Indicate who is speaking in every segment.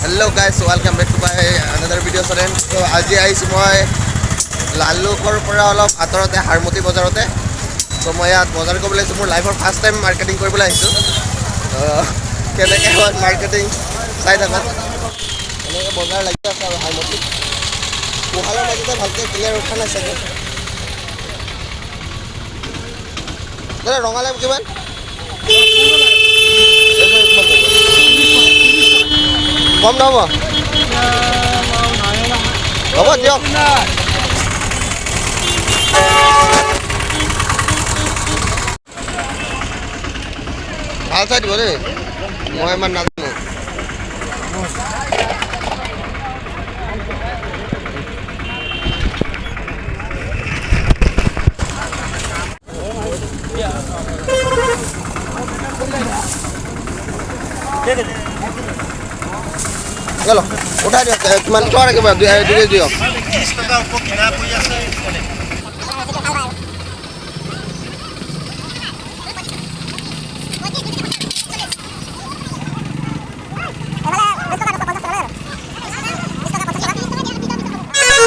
Speaker 1: Hello guys, welcome back to my another video channel. So আজি আইছো মই লালুকৰ পৰা অলপ আতৰতে হাৰমতি বজাৰতে। তো মই ইয়াত বজাৰ কৰিবলৈ আহিছো, মোৰ লাইফৰ ফাৰ্ষ্ট টাইম মাৰ্কেটিং কৰিবলৈ আহিছো। কেনেকৈ হয় মাৰ্কেটিং চাই থাকা। এনেকৈ বজাৰ লাগি আছে আৰু হাৰমতি পোহালৰ মাজতে ভালকৈ ক্লিয়াৰ উঠা নাই চাগে। দাদা ৰঙালাও কিমান? কম নহ'ব? হ'ব দিয়ক। ভাল চাই দিব দেই, মই ইমান নাজানো। চলো উঠাই দিয়ক, কিমান টকা ৰাখিব? 2 কেজি দিয়ক।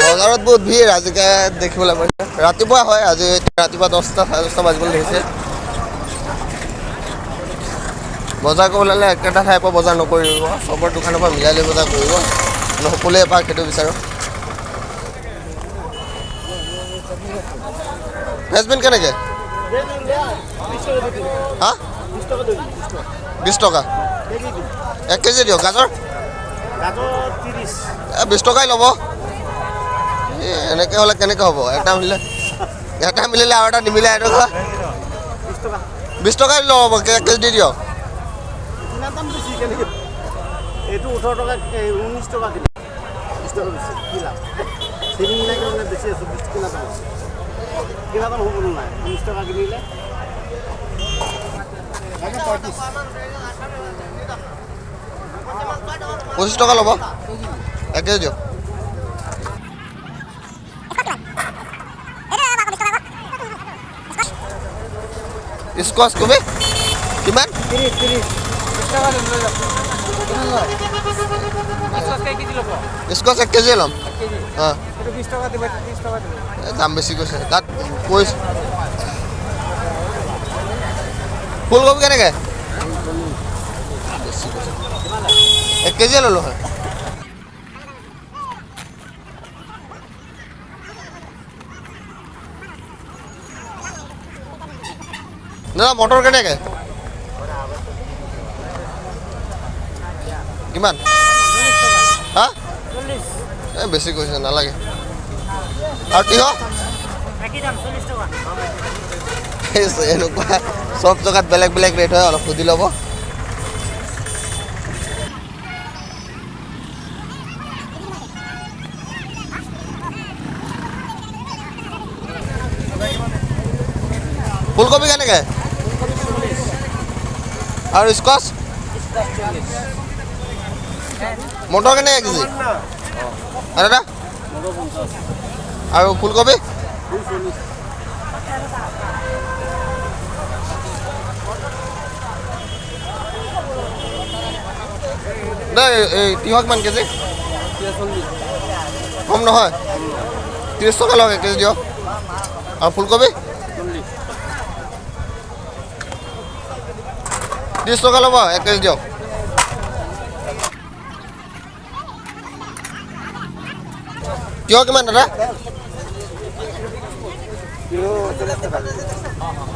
Speaker 1: বজাৰত বহুত ভিৰ আজিকে দেখিবলৈ পাইছে। ৰাতিপুৱা হয়, আজি ৰাতিপুৱা 10টা 10:30 বাজিবলৈ ধৰিছে। বজাৰ কৰিবলৈ হ'লে একেটা ঠাইৰ পৰা বজাৰ নকৰিব, চবৰ দোকানৰ পৰা মিলাই লৈ বজাৰ কৰিব। সকলোৱে এপাক সেইটো বিচাৰোঁ। ফ্ৰেঞ্চবিন কেনেকৈ? হা 20 টকা 1 কেজি দিয়ক। গাজৰ 20 টকাই ল'ব। এনেকৈ হ'লে কেনেকৈ হ'ব? এটা মিলিলে আৰু এটা নিমিলে। এইটো 20 টকাই ল'ব, 1 কেজি দি দিয়ক।
Speaker 2: এইটো 18 টকা 19 টকা কিলো, 20 টকা বেছি কি লাভ? চেভিং নাই কাৰণে বেছি আছোঁ। 20 কিনা দাম কিনা দাম হ'ব নাই? 19 টকা কিনিলে
Speaker 1: 25 টকা ল'ব, 1 কেজি দিয়ক। স্কোৱাচ কবি কিমান?
Speaker 2: 30
Speaker 1: স্কোৱাচ 1 কেজি ল'ম। অঁ দাম বেছি কৈছে তাত কৈছে। ফুলকবি কেনেকৈ? বেছি কৈছে, 1 কেজিয়ে ল'লোঁ হয়। দাদা মটৰ কেনেকৈ? কিমান? হা এই বেছি কৈছে, নালাগে। আৰু তিয়ঁহ এনেকুৱা চব জেগাত বেলেগ বেলেগ ৰেট হয়, অলপ সুধি ল'ব। ফুলকবি কেনেকৈ? আৰু স্কোৱাচ? মটৰ কেনেকৈ কেজি? দাদা আৰু ফুলকবি? এই তিয়ঁহ কিমান কেজি? কম নহয়? 30 টকা লওক, 1 কেজি দিয়ক। আৰু ফুলকবি 30 টকা ল'ব, 1 কেজি দিয়ক। তিয়ঁহ কিমান দাদা?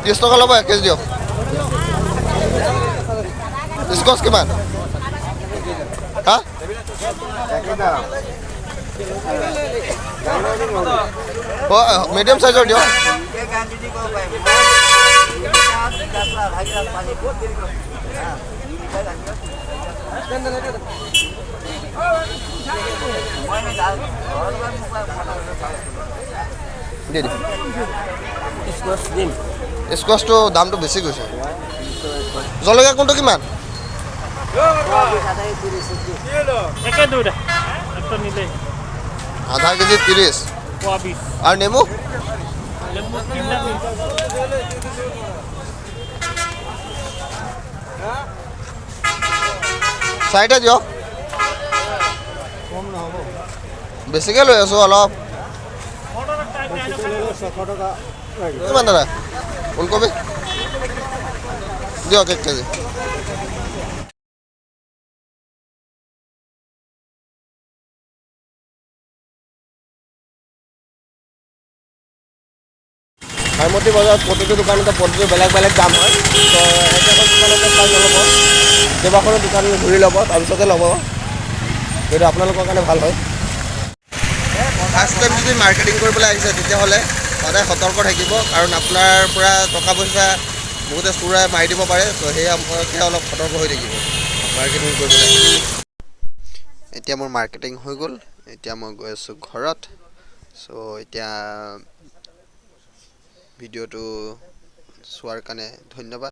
Speaker 1: 30 টকা ল'ব, 1 কেজি দিয়ক। স্কোৱাচ কিমান? হা মিডিয়াম চাইজৰ দিয়ক। স্কোৱাচটো দামটো বেছি গৈছে। জলকীয়া কোনটো কিমান? আধা কেজি 30 আৰু নেমু? চাৰিটা দিয়ক।
Speaker 2: কম নহ'ব
Speaker 1: বেছিকৈ লৈ আছোঁ অলপ
Speaker 2: বেছিকৈ ল'লে 600 টকা লাগিব
Speaker 1: কিমান দাদা ওলকবি দিয়ক 1 কেজি হাৰমতি বজাৰত প্ৰতিটো দোকানতে প্ৰতিটো বেলেগ বেলেগ দাম হয় তো একেখন দোকানতে চাই নল'ব কেইবাখনো দোকান ঘূৰি ল'ব তাৰপিছতে ল'ব সেইটো আপোনালোকৰ কাৰণে ভাল হয় ফাৰ্ষ্ট টাইম যদি মাৰ্কেটিং কৰিবলৈ আহিছে তেতিয়াহ'লে সদায় সতৰ্ক থাকিব কাৰণ আপোনাৰ পৰা টকা পইচা বহুতে চোৰাই মাৰি দিব পাৰে তো সেই সম্পৰ্কে অলপ সতৰ্ক হৈ থাকিব মাৰ্কেটিং কৰিবলৈ এতিয়া মোৰ মাৰ্কেটিং হৈ গ'ল এতিয়া মই গৈ আছোঁ ঘৰত চ' এতিয়া ভিডিঅ'টো চোৱাৰ কাৰণে ধন্যবাদ